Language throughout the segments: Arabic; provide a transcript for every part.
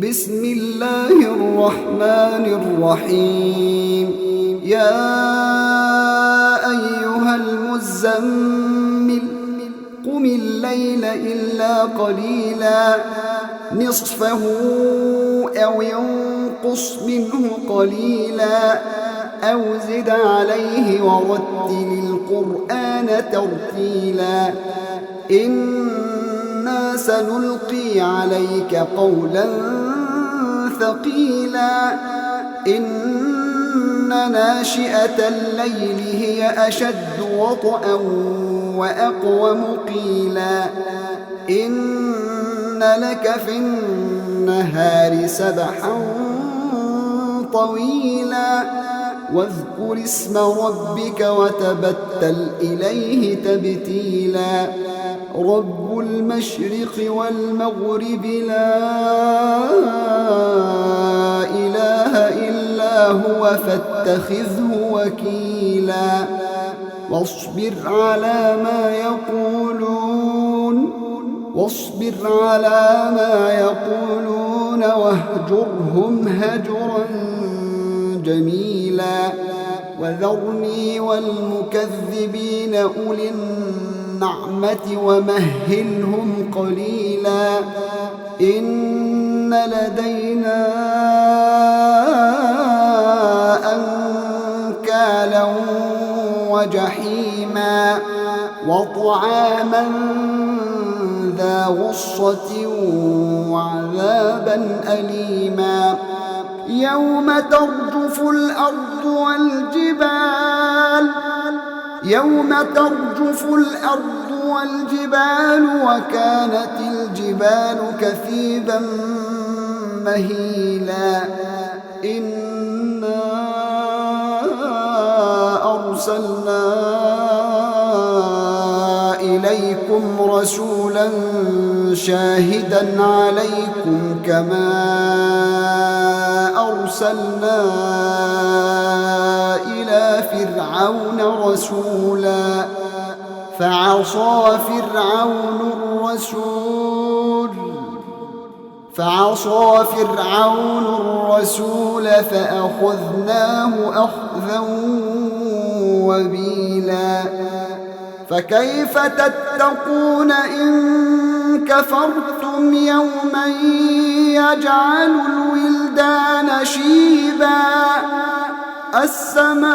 بسم الله الرحمن الرحيم. يا أيها المزمل قم الليل إلا قليلا نصفه أو ينقص منه قليلا أو زد عليه ورتل القرآن ترتيلا إنا سنلقي عليك قولا ثقيلا إن ناشئة الليل هي أشد وطئا وأقوم قيلا إن لك في النهار سبحا طويلا واذكر اسم ربك وتبتل إليه تبتيلا رب المشرق والمغرب لا إله إلا هو فاتخذه وكيلا واصبر على ما يقولون واهجرهم هجرا جميلا وذرني والمكذبين أولي النعمة ومهلهم قليلا إن لدينا أنكالا وجحيما وطعاما ذا غصة وعذابا أليما يوم ترجف الأرض والجبال وكانت الجبال كثيبا مهيلا إنا أرسلنا إليكم رسولا شاهدا عليكم كما أرسلنا إلى فرعون رسولا فعصى فرعون الرسول فأخذناه أخذا وبيلا فكيف تتقون إن كفرتم يوما يجعل الولدان شيبا السماء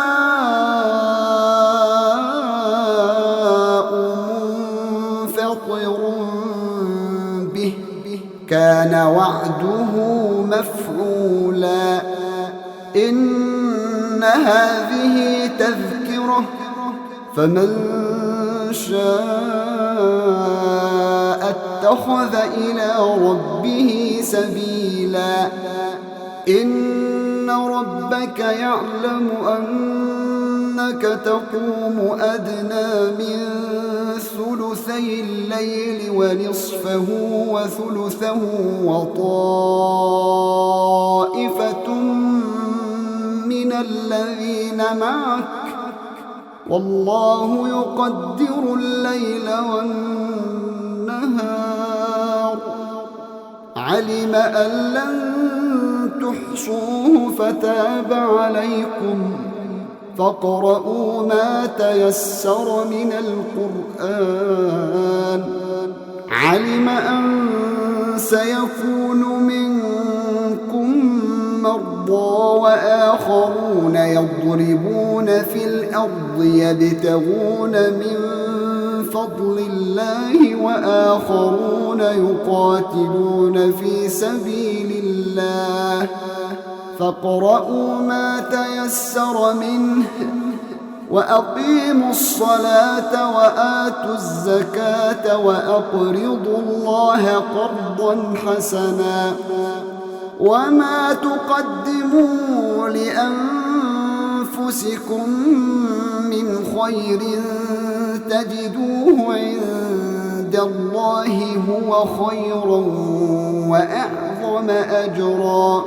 منفطر به كان وعده مفعولا إن هذه تذكرة فمن شاء اتخذ إلى ربه سبيلا إن ربك يعلم أنك تقوم أدنى من ثلثي الليل ونصفه وثلثه وطائفة من الذين معك والله يقدر الليل والنهار علم أن لن تحصوه فتاب عليكم فاقرؤوا ما تيسر من القرآن علم أن سيكون منكم مرضى وآخرون يضربون في الأرض يبتغون من فضل الله وآخرون يقاتلون في سبيل الله فاقرؤوا ما تيسر منه وأقيموا الصلاة وآتوا الزكاة وأقرضوا الله قرضا حسنا وما تقدموا لأنفسكم من خير تجدوه عند الله هو خيرا وأعظم أجرا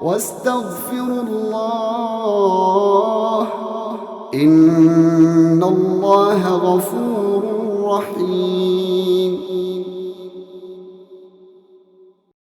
واستغفروا الله إن الله غفور رحيم